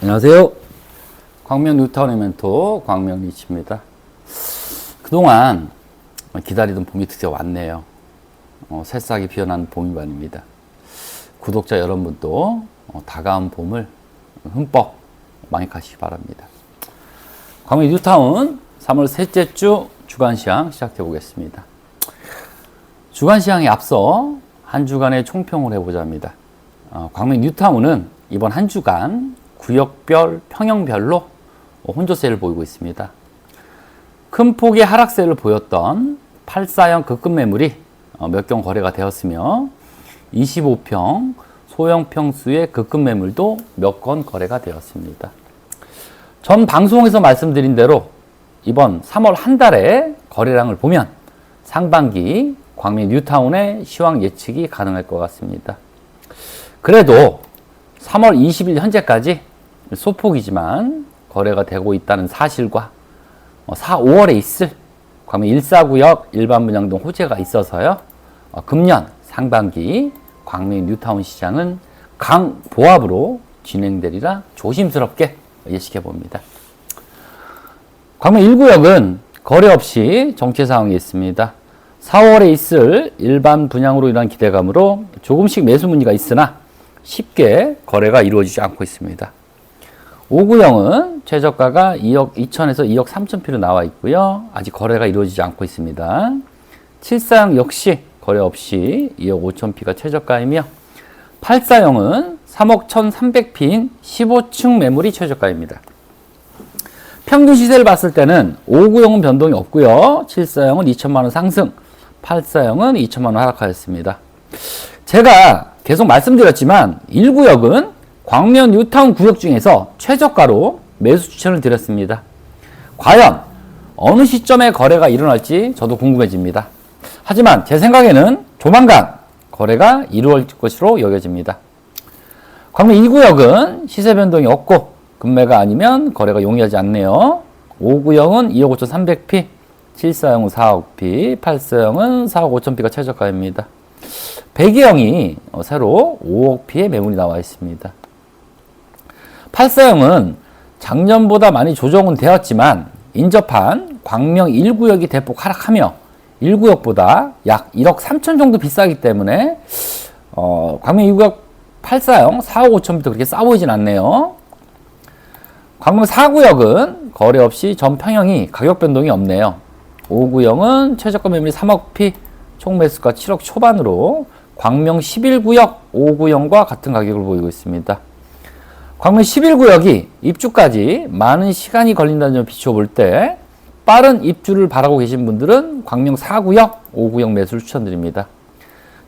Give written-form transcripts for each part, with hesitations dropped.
안녕하세요. 광명 뉴타운의 멘토 광명리치입니다. 그동안 기다리던 봄이 드디어 왔네요. 새싹이 피어나는 봄이 아닙니다. 구독자 여러분도 다가온 봄을 흠뻑 만끽하시기 바랍니다. 광명 뉴타운 3월 셋째 주 주간시황 시작해 보겠습니다. 주간시황에 앞서 한 주간의 총평을 해보자 합니다. 광명 뉴타운은 이번 한 주간 구역별, 평형별로 혼조세를 보이고 있습니다. 큰 폭의 하락세를 보였던 84형 극급 매물이 몇 경 거래가 되었으며 25평 소형 평수의 극급 매물도 몇 건 거래가 되었습니다. 전 방송에서 말씀드린 대로 이번 3월 한 달의 거래량을 보면 상반기 광명 뉴타운의 시황 예측이 가능할 것 같습니다. 그래도 3월 20일 현재까지 소폭이지만 거래가 되고 있다는 사실과 4, 5월에 있을 광명 1사구역 일반 분양 등 호재가 있어서요. 금년 상반기 광명 뉴타운 시장은 강보합으로 진행되리라 조심스럽게 예측해 봅니다. 광명 1구역은 거래 없이 정체 상황이 있습니다. 4월에 있을 일반 분양으로 인한 기대감으로 조금씩 매수 문의가 있으나 쉽게 거래가 이루어지지 않고 있습니다. 5구역은 최저가가 2억 2천에서 2억 3천 피로 나와 있고요. 아직 거래가 이루어지지 않고 있습니다. 7사형 역시 거래 없이 2억 5천 피가 최저가이며 8사형은 3억 1,300피인 15층 매물이 최저가입니다. 평균 시세를 봤을 때는 5구역은 변동이 없고요. 7사형은 2천만 원 상승, 8사형은 2천만 원 하락하였습니다. 제가 계속 말씀드렸지만 1구역은 광명 뉴타운 구역 중에서 최저가로 매수 추천을 드렸습니다. 과연 어느 시점에 거래가 일어날지 저도 궁금해집니다. 하지만 제 생각에는 조만간 거래가 이루어질 것으로 여겨집니다. 광명 2구역은 시세 변동이 없고 급매가 아니면 거래가 용이하지 않네요. 5구역은 2억 5,300피, 7사형은 4억피, 8사형은 4억 5천피가 최저가입니다. 배기형이 새로 5억피의 매물이 나와 있습니다. 8사형은 작년보다 많이 조정은 되었지만 인접한 광명 1구역이 대폭 하락하며 1구역보다 약 1억 3천 정도 비싸기 때문에 광명 2구역 8사형 4억 5천피도 그렇게 싸 보이진 않네요. 광명 4구역은 거래 없이 전 평형이 가격 변동이 없네요. 5구역은 최저가 매물이 3억피, 총 매수가 7억 초반으로 광명 11구역 5구역과 같은 가격을 보이고 있습니다. 광명 11구역이 입주까지 많은 시간이 걸린다는 점을 비춰볼 때 빠른 입주를 바라고 계신 분들은 광명 4구역 5구역 매수를 추천드립니다.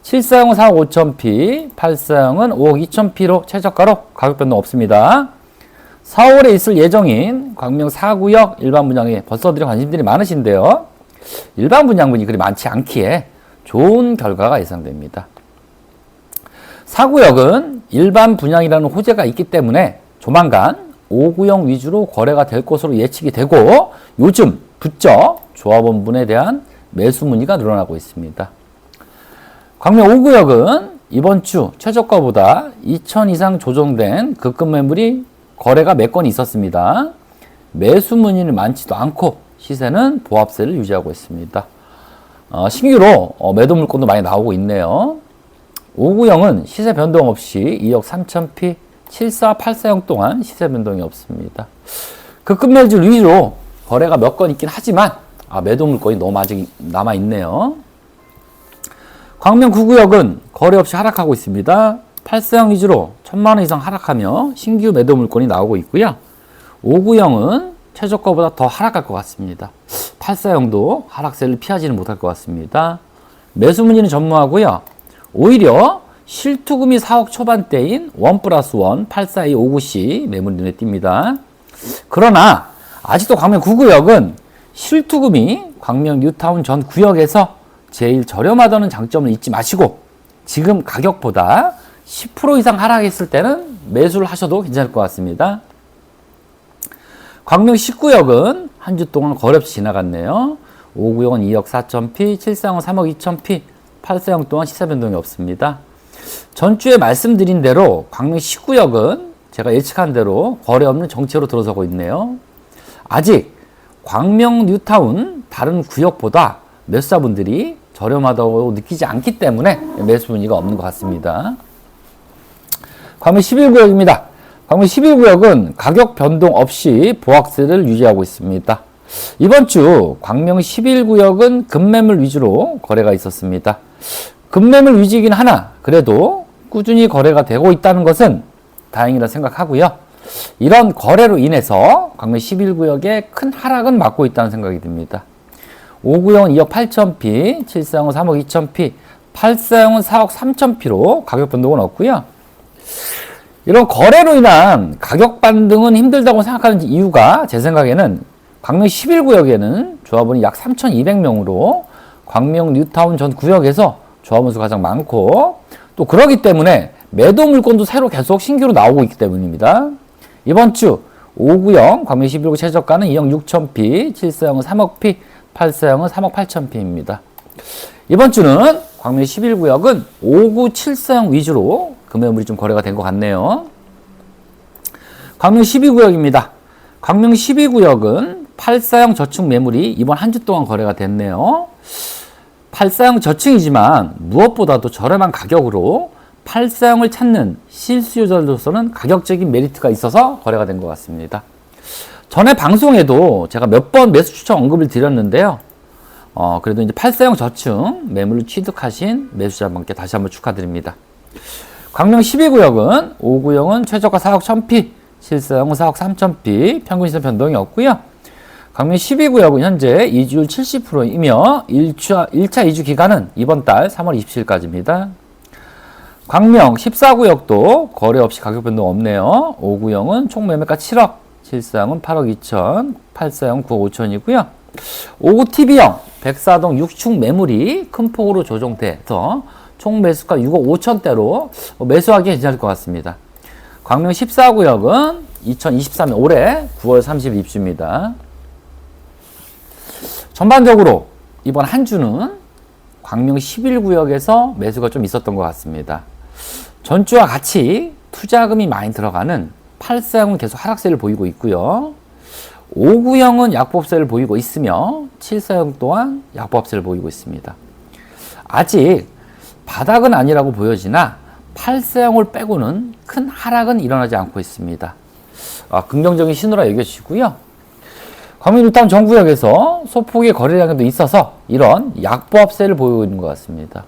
7사형은 4억 5천피, 8사형은 5억 2천피로 최저가로 가격 변동 없습니다. 4월에 있을 예정인 광명 4구역 일반 분양에 벌써들이 관심들이 많으신데요. 일반 분양분이 그리 많지 않기에 좋은 결과가 예상됩니다. 4구역은 일반 분양이라는 호재가 있기 때문에 조만간 5구역 위주로 거래가 될 것으로 예측이 되고 요즘 부쩍 조합원분에 대한 매수 문의가 늘어나고 있습니다. 광명 5구역은 이번 주 최저가보다 2천 이상 조정된 급급 매물이 거래가 몇 건 있었습니다. 매수 문의는 많지도 않고 시세는 보합세를 유지하고 있습니다. 신규로 매도 물건도 많이 나오고 있네요. 5구역은 시세 변동 없이 2억 3천피, 74, 8사형 동안 시세 변동이 없습니다. 급급 매물 위주로 거래가 몇 건 있긴 하지만 매도 물건이 너무 아직 남아있네요. 광명 9구역은 거래 없이 하락하고 있습니다. 8사형 위주로 1,000만 원 이상 하락하며 신규 매도 물건이 나오고 있고요. 5구역은 최저가보다 더 하락할 것 같습니다. 8사형도 하락세를 피하지는 못할 것 같습니다. 매수 문의는 전무하고요. 오히려 실투금이 4억 초반대인 1+1, 842, 5구시 매물이 눈에 띕니다. 그러나 아직도 광명 9구역은 실투금이 광명 뉴타운 전 구역에서 제일 저렴하다는 장점을 잊지 마시고 지금 가격보다 10% 이상 하락했을 때는 매수를 하셔도 괜찮을 것 같습니다. 광명 10구역은 한 주 동안 거래 없이 지나갔네요. 5구역은 2억 4천피, 7사형은 3억 2천피, 8사형 동안 시세 변동이 없습니다. 전주에 말씀드린 대로 광명 10구역은 제가 예측한 대로 거래 없는 정체로 들어서고 있네요. 아직 광명 뉴타운 다른 구역보다 매수자분들이 저렴하다고 느끼지 않기 때문에 매수 분위기가 없는 것 같습니다. 광명 11구역입니다. 광명 11구역은 가격 변동 없이 보합세를 유지하고 있습니다. 이번 주 광명 11구역은 급매물 위주로 거래가 있었습니다. 급매물 위주이긴 하나 그래도 꾸준히 거래가 되고 있다는 것은 다행이라 생각하고요. 이런 거래로 인해서 광명 11구역에 큰 하락은 막고 있다는 생각이 듭니다. 5구역은 2억 8천피, 7사형은 3억 2천피, 8사형은 4억 3천피로 가격 변동은 없고요. 이런 거래로 인한 가격 반등은 힘들다고 생각하는 이유가 제 생각에는 광명 11구역에는 조합원이 약 3,200명으로 광명 뉴타운 전 구역에서 조합원 수가 가장 많고 또 그러기 때문에 매도 물건도 새로 계속 신규로 나오고 있기 때문입니다. 이번 주 5구역 광명 11구 최저가는 2억 6천피, 7사형은 3억피, 8사형은 3억 8천피입니다. 이번 주는 광명 11구역은 5구 7사형 위주로 금매물이 좀 거래가 된 것 같네요. 광명 12구역입니다. 광명 12구역은 8사형 저층 매물이 이번 한 주 동안 거래가 됐네요. 8사형 저층이지만 무엇보다도 저렴한 가격으로 8사형을 찾는 실수요자로서는 가격적인 메리트가 있어서 거래가 된 것 같습니다. 전에 방송에도 제가 몇 번 매수 추천 언급을 드렸는데요. 그래도 이제 8사형 저층 매물을 취득하신 매수자분께 다시 한번 축하드립니다. 광명 12구역은 5구역은 최저가 4억 1천피, 7사형은 4억 3천피, 평균 시세 변동이 없고요. 광명 12구역은 현재 이주율 70%이며 1차 이주 기간은 이번 달 3월 27일까지입니다. 광명 14구역도 거래 없이 가격 변동 없네요. 5구역은 총 매매가 7억, 7사형은 8억 2천, 8사형은 9억 5천이고요. 5구 TV형 104동 6충 매물이 큰 폭으로 조정돼서 총 매수가 6억 5천대로 매수하기 괜찮을 것 같습니다. 광명 14구역은 2023년 올해 9월 30일 입주입니다. 전반적으로 이번 한 주는 광명 11구역에서 매수가 좀 있었던 것 같습니다. 전주와 같이 투자금이 많이 들어가는 8사형은 계속 하락세를 보이고 있고요. 5구형은 약보합세를 보이고 있으며 7사형 또한 약보합세를 보이고 있습니다. 아직 바닥은 아니라고 보여지나 8사형을 빼고는 큰 하락은 일어나지 않고 있습니다. 긍정적인 신호라 여겨지고요. 광명 뉴타운 전구역에서 소폭의 거래량도 있어서 이런 약보합세를 보이고 있는 것 같습니다.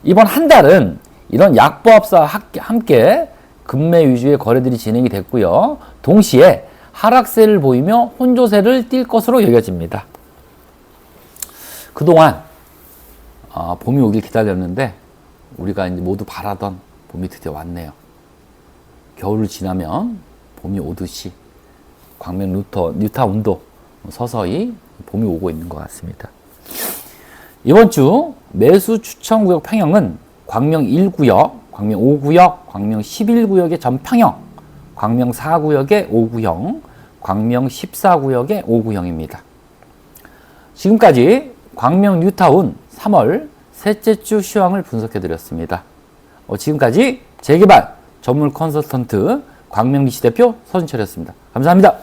이번 한 달은 이런 약보합세와 함께 급매 위주의 거래들이 진행이 됐고요. 동시에 하락세를 보이며 혼조세를 띌 것으로 여겨집니다. 그동안 봄이 오길 기다렸는데 우리가 이제 모두 바라던 봄이 드디어 왔네요. 겨울을 지나면 봄이 오듯이 광명 뉴타운도 서서히 봄이 오고 있는 것 같습니다. 이번 주 매수 추천구역 평형은 광명 1구역, 광명 5구역, 광명 11구역의 전평형, 광명 4구역의 5구형, 광명 14구역의 5구형입니다. 지금까지 광명 뉴타운 3월 셋째 주 시황을 분석해 드렸습니다. 지금까지 재개발 전문 컨설턴트 광명리치 대표 서준철이었습니다. 감사합니다.